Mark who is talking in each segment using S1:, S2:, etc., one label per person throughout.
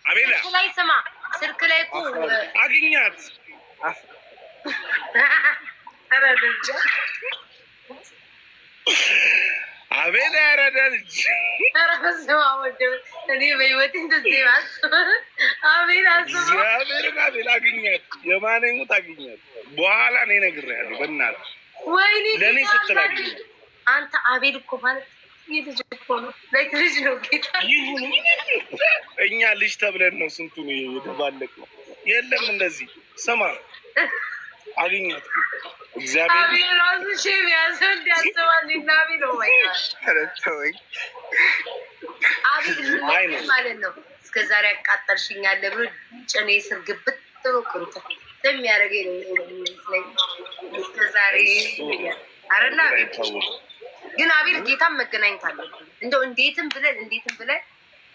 S1: አቤላ ላይ ስማ፣ ስልክ ላይ እኮ
S2: አግኛት አቤላ ያረዳልጅ
S1: አረፈሰማ ወደ እኔ በህይወት እንደዚህ አቤላ
S2: አቤላ አግኛት፣ የማነኝ ሙት አግኛት። በኋላ እኔ እነግርሃለሁ። በእናትህ
S1: ወይኔ
S2: ለእኔ ስትል አግኛት።
S1: አንተ አቤል እኮ ማለት ልጅ እኮ ነው፣ ልጅ ነው። ጌታ
S2: ይሁን እኛ ልጅ ተብለን ነው ስንቱን የተባለቅነው። የለም እንደዚህ ስማ፣ አግኛት እግዚአብሔር
S1: አቤል ራሱ ሼም ያዘው እንዲያስባል እናቢ ነው አቤል ማለት ነው። እስከዛሬ ያቃጠልሽኛል ብሎ ጭኔ ስር ግብት ጥሩ ቅርጽ የሚያደርገኝ ነው የሚመስለኝ እስከዛሬ አረና ግን አቤል ጌታን መገናኘት አለብን። እንደው እንዴትም ብለን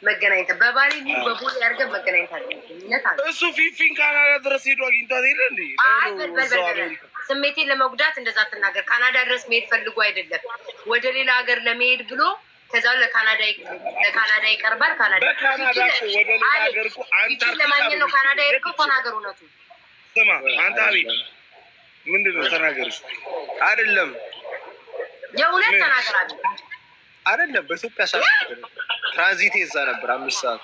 S1: መገናኘት በባሌ በቦሌ አድርገን መገናኘት አለብን።
S2: እሱ ፊፊን ካናዳ ድረስ ሄዶ አግኝቷት ሄደ እንዴ?
S1: ስሜቴን ለመጉዳት እንደዛ ትናገር። ካናዳ ድረስ መሄድ ፈልጎ አይደለም፣ ወደ ሌላ ሀገር ለመሄድ ብሎ ከዛው ለካናዳ ይቀርባል። ካናዳ
S2: ወደ ሌላ ሀገር እኮ
S1: ለማግኘት ነው ካናዳ የሄድከው። ተናገር እውነቱ።
S2: ስማ አንተ አቤል ምንድን ነው ተናገር። አይደለም
S1: የእውነት ተናገራለሁ።
S3: አይደለም በኢትዮጵያ ሰዓት ትራንዚት እዛ ነበር 5 ሰዓት።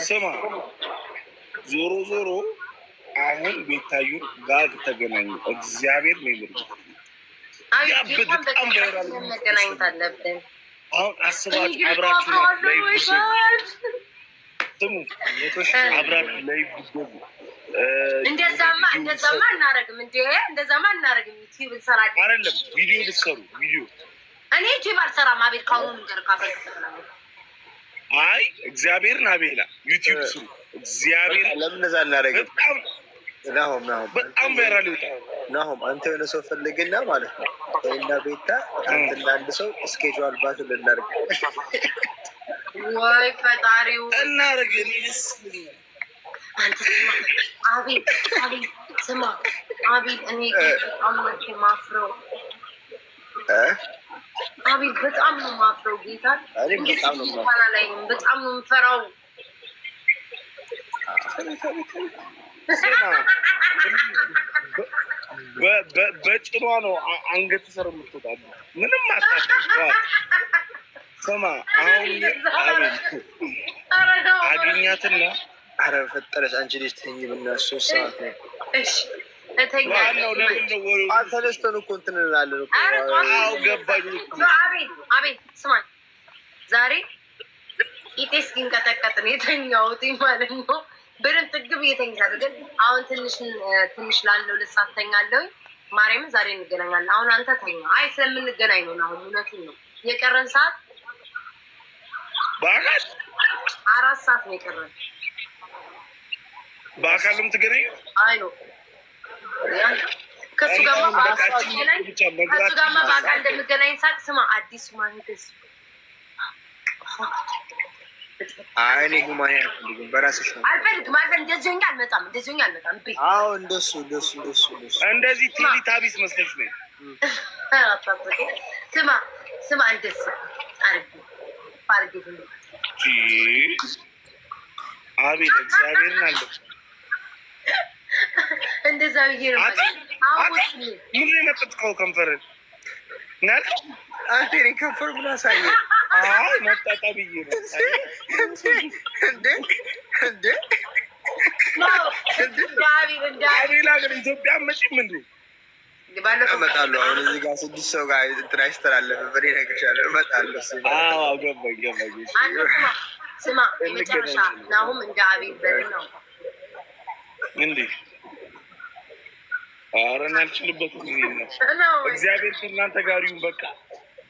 S2: ስማ ዞሮ አሁን ቤታዩ ጋር ተገናኙ። እግዚአብሔር ነው ይምር። በጣም
S1: መገናኘት አለብን።
S2: አሁን አስባችሁ አብራችሁ ላይ ስሙ አብራችሁ ላይ ብትገቡ
S1: እንደዛማ እናረግም እንዴ? እንደዛማ እናረግም። ዩቲዩብ እንሰራለን
S2: አይደለም ቪዲዮ ልትሰሩ ቪዲዮ
S1: እኔ ዩቲዩብ አልሰራም። አቤት ካሁኑ ነገር ካፈል
S2: አይ እግዚአብሔርን አቤላ ዩቲዩብ ስሩ። እግዚአብሔር
S3: ለምን እንደዛ እናረግም?
S2: በጣም ቫይራል ይወጣል።
S3: ናሆም አንተ የሆነ ሰው ፈልግና ማለት ነው እና ቤታ አንተና አንድ ሰው ስኬጁል ባትል እናርግ።
S1: ወይ ፈጣሪው
S2: እናርግ።
S1: አንተ ስማ አቤል እኔ በጣም ነው ማፍረው። አቤል በጣም ነው ማፍረው። ጌታ በጣም ነው የምፈራው።
S2: በጭኗ ነው አንገት ስር የምትወጣ። ምንም አታውቅም። ስማ አሁን አግኛትና
S3: አረ ፈጠረች አንቺ ልጅ ተኝ ብና 3 ሰዓት ነው።
S1: እሺ እተኛለሁ።
S3: አልተነስተን እኮ እንትን እንላለን እኮ።
S2: አዎ ገባኝ።
S1: አቤት ስማኝ፣ ዛሬ ኢቴ እስኪንቀጠቀጥ ነው የተኛሁት ማለት ነው። በደንብ ጥግብ እየተኛለሁ። ግን አሁን ትንሽ ላለው ልሳት ተኛለሁ። ማርያምን ዛሬ እንገናኛለን። አሁን አንተ ተኛ። አይ ስለምንገናኝ ነው። አሁን እውነቱን ነው። የቀረን ሰዓት
S2: በአካል
S1: 4 ሰዓት ነው የቀረን።
S2: በአካል የምትገናኝ?
S1: አይ ነው ከሱ ጋር በአካል እንደምገናኝ ሳቅ። ስማ አዲስ ማንገስ
S3: እኔ ጉማኔ አልፈልግም። በራስሽ ነው
S1: አልፈልግም። እንደዚህ አልመጣም።
S3: አዎ እንደሱ
S2: እንደዚህ ቴሌታቢስ መስለሽ ነው።
S1: ስማ እንደዚህ አርግ
S2: አቤል እግዚአብሔርን አለ
S1: እንደዛ ብዬ ነው።
S2: ምን ነው የመጠጥከው ከንፈርን ናት
S3: አንተ እኔ ከንፈር ምን አሳየ?
S2: አይ መጣጣ ብዬ ነው አቤል ሀገር ኢትዮጵያ መጪም እንዴ?
S3: እመጣለሁ። አሁን እዚህ ጋር 6 ሰው ጋር እንትን አይስተላለፍ በኔ ነገርሻለሁ። እመጣለሁ።
S2: ገባኝ።
S1: ስማ የመጨረሻ ናሁም እንደ አቤል በል ነው
S2: እንዴ? ኧረ አልችልበትም። እግዚአብሔር ከእናንተ ጋር ይሁን። በቃ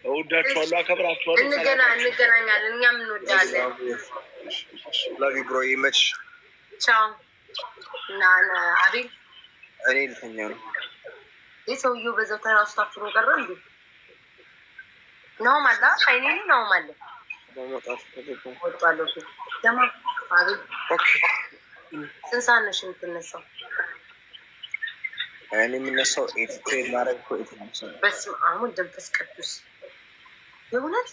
S2: እወዳችኋለሁ፣ አከብራችኋለሁ።
S1: እንገናኛለን። እኛም እንወዳለን።
S3: ላቪ ብሮ ይመች።
S1: ቻው። እና አቤል
S3: እኔ ልተኛ ነው።
S1: የሰውየው በዛው ተራሱ ታፍኖ ቀረ እንዴ? ነው ማላ አይኔ ነው ማለ
S3: በመጣት
S1: ወጣለሁ። ደማ አቤል
S3: ኦኬ።
S1: ስንት ሰዓት ነሽ የምትነሳው?
S3: እኔ የምነሳው ኤዲት ማድረግ እኮ ኤዲት ነው።
S1: በስመ አብ ወመንፈስ ቅዱስ የእውነት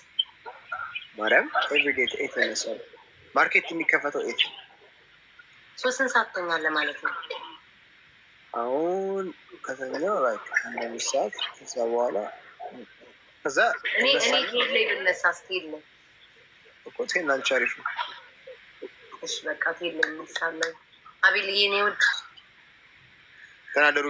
S3: ማርያም ኤቭሪዴይ ኤት ነው ማርኬት የሚከፈተው ኤት።
S1: 3 ሰዓት ትተኛለህ ማለት ነው?
S3: አሁን ከተኛው ላይክ 1 ሰዓት ከዛ በኋላ ከዛ
S1: እኔ ቴል ላይ ብነሳ ቴል ላይ
S3: እኮ ቴል ላንቺ አሪፍ ነው።
S1: እሺ በቃ ቴል ላይ እነሳለሁ። አቤል የኔ ውድ
S3: ተናደሩ